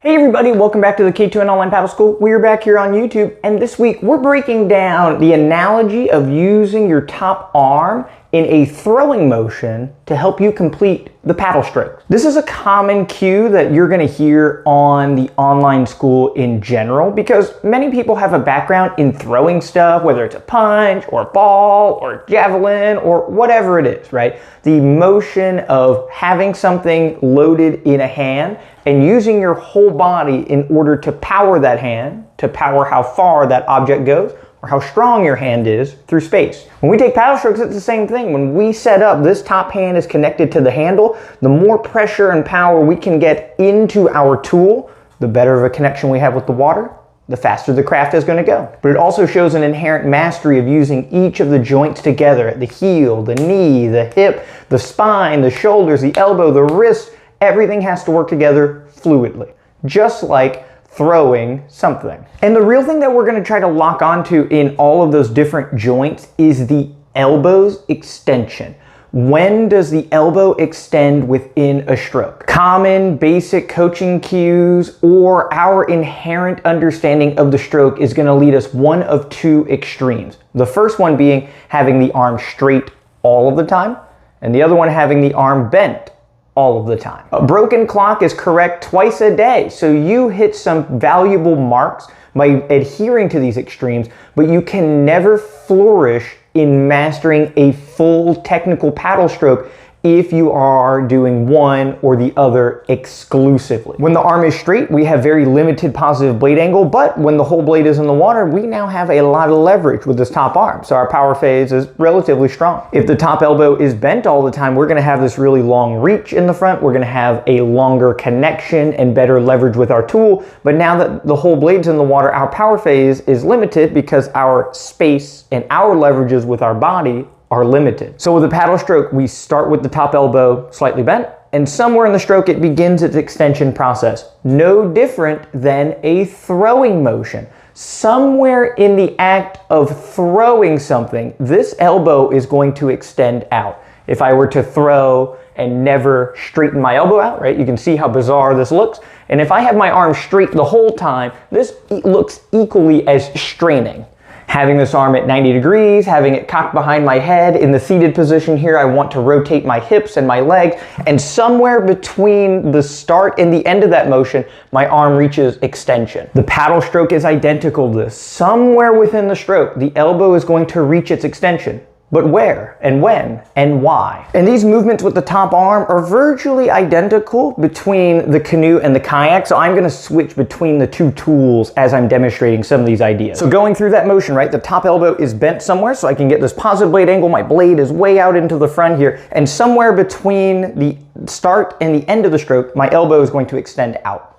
Hey everybody, welcome back to the K2N Online Paddle School. We're back here on YouTube, and this week we're breaking down the analogy of using your top arm in a throwing motion to help you complete the paddle stroke. This is a common cue that you're going to hear on the online school in general because many people have a background in throwing stuff, whether it's a punch or a ball or javelin or whatever it is, right? The motion of having something loaded in a hand and using your whole body in order to power that hand, to power how far that object goes, or how strong your hand is through space. When we take paddle strokes, it's the same thing. When we set up, this top hand is connected to the handle. The more pressure and power we can get into our tool, the better of a connection we have with the water, the faster the craft is going to go. But it also shows an inherent mastery of using each of the joints together, the heel, the knee, the hip, the spine, the shoulders, the elbow, the wrist. Everything has to work together fluidly, just like throwing something. And the real thing that we're going to try to lock onto in all of those different joints is the elbow's extension. When does the elbow extend within a stroke? Common basic coaching cues or our inherent understanding of the stroke is going to lead us one of two extremes. The first one being having the arm straight all of the time, and the other one having the arm bent all of the time. A broken clock is correct twice a day, so you hit some valuable marks by adhering to these extremes, but you can never flourish in mastering a full technical paddle stroke if you are doing one or the other exclusively. When the arm is straight, we have very limited positive blade angle, but when the whole blade is in the water, we now have a lot of leverage with this top arm, so our power phase is relatively strong. If the top elbow is bent all the time, we're gonna have this really long reach in the front, we're gonna have a longer connection and better leverage with our tool, but now that the whole blade's in the water, our power phase is limited because our space and our leverages with our body are limited. So with a paddle stroke, we start with the top elbow slightly bent, and somewhere in the stroke it begins its extension process. No different than a throwing motion. Somewhere in the act of throwing something, this elbow is going to extend out. If I were to throw and never straighten my elbow out, right, you can see how bizarre this looks. And if I have my arm straight the whole time, this looks equally as straining. Having this arm at 90 degrees, having it cocked behind my head. In the seated position here, I want to rotate my hips and my legs, and somewhere between the start and the end of that motion, my arm reaches extension. The paddle stroke is identical to this. Somewhere within the stroke, the elbow is going to reach its extension. But where and when and why? And these movements with the top arm are virtually identical between the canoe and the kayak, so I'm gonna switch between the two tools as I'm demonstrating some of these ideas. So going through that motion, right, the top elbow is bent somewhere so I can get this positive blade angle, my blade is way out into the front here, and somewhere between the start and the end of the stroke, my elbow is going to extend out.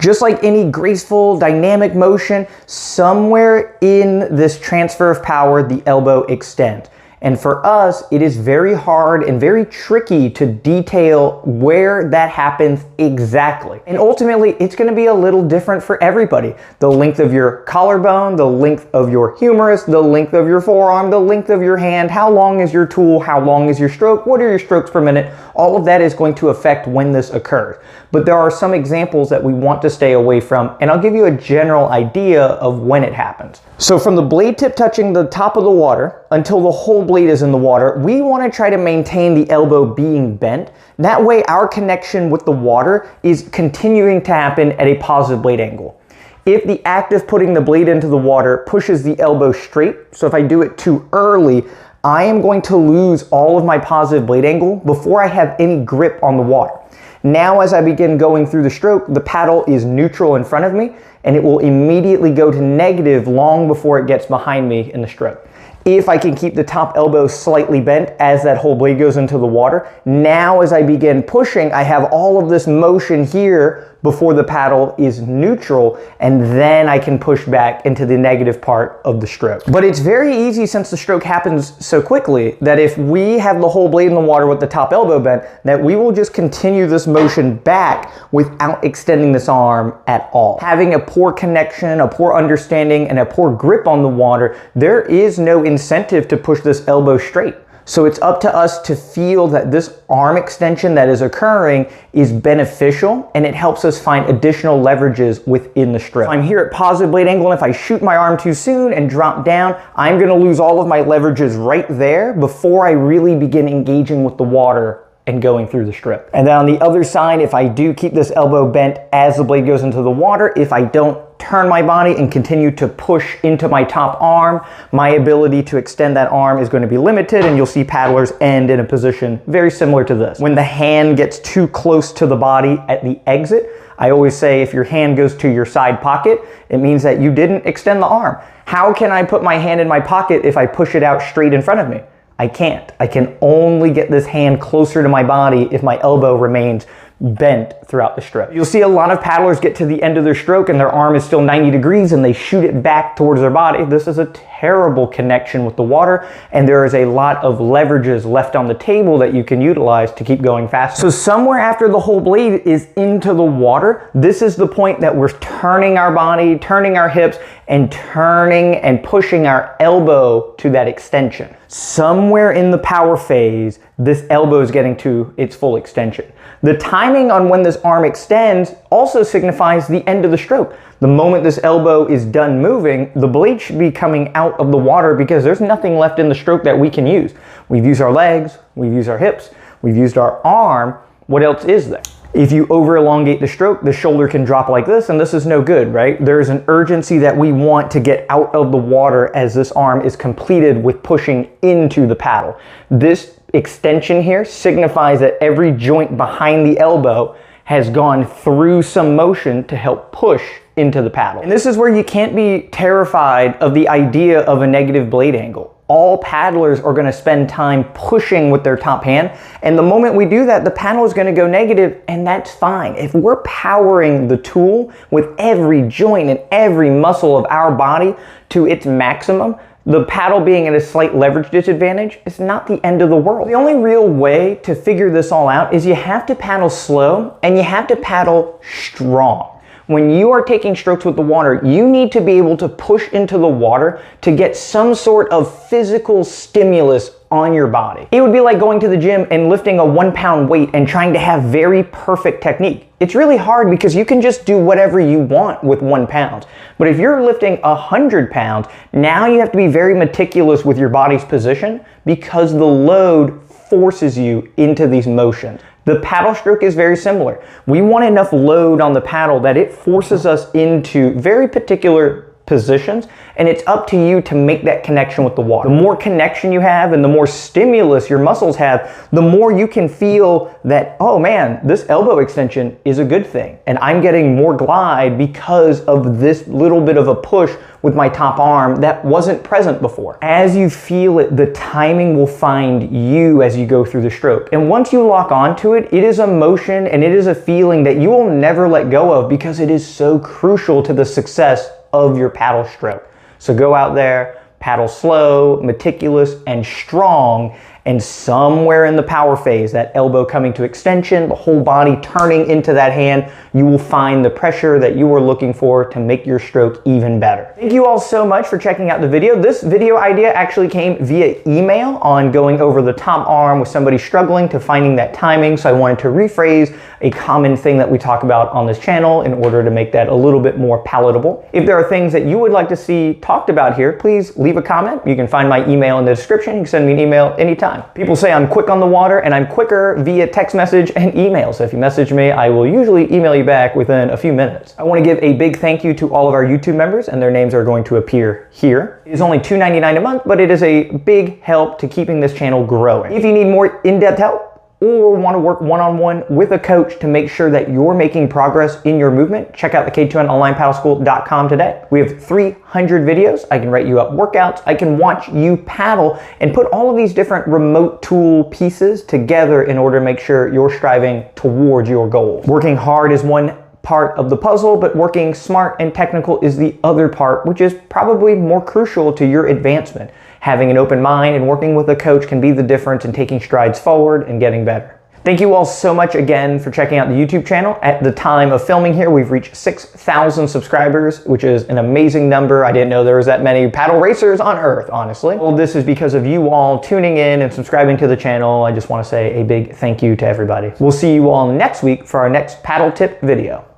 Just like any graceful, dynamic motion, somewhere in this transfer of power, the elbow extends. And for us, it is very hard and very tricky to detail where that happens exactly. And ultimately, it's going to be a little different for everybody. The length of your collarbone, the length of your humerus, the length of your forearm, the length of your hand, how long is your tool, how long is your stroke, what are your strokes per minute, all of that is going to affect when this occurs. But there are some examples that we want to stay away from, and I'll give you a general idea of when it happens. So from the blade tip touching the top of the water until the whole blade is in the water, we want to try to maintain the elbow being bent. That way our connection with the water is continuing to happen at a positive blade angle. If the act of putting the blade into the water pushes the elbow straight, so if I do it too early, I am going to lose all of my positive blade angle before I have any grip on the water. Now as I begin going through the stroke, the paddle is neutral in front of me, and it will immediately go to negative long before it gets behind me in the stroke. If I can keep the top elbow slightly bent as that whole blade goes into the water, now as I begin pushing, I have all of this motion here before the paddle is neutral, and then I can push back into the negative part of the stroke. But it's very easy, since the stroke happens so quickly, that if we have the whole blade in the water with the top elbow bent, that we will just continue this motion back without extending this arm at all. Having a poor connection, a poor understanding, and a poor grip on the water, there is no incentive to push this elbow straight. So it's up to us to feel that this arm extension that is occurring is beneficial, and it helps us find additional leverages within the stroke. I'm here at positive blade angle, and if I shoot my arm too soon and drop down, I'm gonna lose all of my leverages right there before I really begin engaging with the water and going through the stroke. And then on the other side, if I do keep this elbow bent as the blade goes into the water, if I don't turn my body and continue to push into my top arm, my ability to extend that arm is going to be limited, and you'll see paddlers end in a position very similar to this. When the hand gets too close to the body at the exit, I always say if your hand goes to your side pocket, it means that you didn't extend the arm. How can I put my hand in my pocket if I push it out straight in front of me? I can't. I can only get this hand closer to my body if my elbow remains bent throughout the stroke. You'll see a lot of paddlers get to the end of their stroke and their arm is still 90 degrees and they shoot it back towards their body. This is a terrible connection with the water, and there is a lot of leverages left on the table that you can utilize to keep going faster. So somewhere after the whole blade is into the water, this is the point that we're turning our body, turning our hips, and turning and pushing our elbow to that extension. Somewhere in the power phase, this elbow is getting to its full extension. The timing on when this arm extends also signifies the end of the stroke. The moment this elbow is done moving, the blade should be coming out of the water because there's nothing left in the stroke that we can use. We've used our legs, we've used our hips, we've used our arm. What else is there? If you over elongate the stroke, the shoulder can drop like this, and this is no good, right? There's an urgency that we want to get out of the water as this arm is completed with pushing into the paddle. This extension here signifies that every joint behind the elbow has gone through some motion to help push into the paddle. And this is where you can't be terrified of the idea of a negative blade angle. All paddlers are going to spend time pushing with their top hand, and the moment we do that, the paddle is going to go negative, and that's fine. If we're powering the tool with every joint and every muscle of our body to its maximum, the paddle being at a slight leverage disadvantage is not the end of the world. The only real way to figure this all out is you have to paddle slow and you have to paddle strong. When you are taking strokes with the water, you need to be able to push into the water to get some sort of physical stimulus on your body. It would be like going to the gym and lifting a 1 pound weight and trying to have very perfect technique. It's really hard because you can just do whatever you want with 1 pound. But if you're lifting 100 pounds, now you have to be very meticulous with your body's position because the load forces you into these motions. The paddle stroke is very similar. We want enough load on the paddle that it forces us into very particular positions, and it's up to you to make that connection with the water. The more connection you have and the more stimulus your muscles have, the more you can feel that, oh man, this elbow extension is a good thing, and I'm getting more glide because of this little bit of a push with my top arm that wasn't present before. As you feel it, the timing will find you as you go through the stroke. And once you lock onto it, it is a motion and it is a feeling that you will never let go of because it is so crucial to the success of your paddle stroke. So go out there, paddle slow, meticulous, and strong, and somewhere in the power phase, that elbow coming to extension, the whole body turning into that hand, you will find the pressure that you are looking for to make your stroke even better. Thank you all so much for checking out the video. This video idea actually came via email on going over the top arm with somebody struggling to finding that timing, so I wanted to rephrase a common thing that we talk about on this channel in order to make that a little bit more palatable. If there are things that you would like to see talked about here, please leave a comment. You can find my email in the description. You can send me an email anytime. People say I'm quick on the water, and I'm quicker via text message and email. So if you message me, I will usually email you back within a few minutes. I want to give a big thank you to all of our YouTube members, and their names are going to appear here. It is only $2.99 a month, but it is a big help to keeping this channel growing. If you need more in-depth help, or want to work one-on-one with a coach to make sure that you're making progress in your movement, check out the K2NOnlinePaddleSchool.com today. We have 300 videos. I can write you up workouts. I can watch you paddle and put all of these different remote tool pieces together in order to make sure you're striving towards your goal. Working hard is one part of the puzzle, but working smart and technical is the other part, which is probably more crucial to your advancement. Having an open mind and working with a coach can be the difference in taking strides forward and getting better. Thank you all so much again for checking out the YouTube channel. At the time of filming here, we've reached 6,000 subscribers, which is an amazing number. I didn't know there was that many paddle racers on Earth, honestly. All this is because of you all tuning in and subscribing to the channel. I just want to say a big thank you to everybody. We'll see you all next week for our next paddle tip video.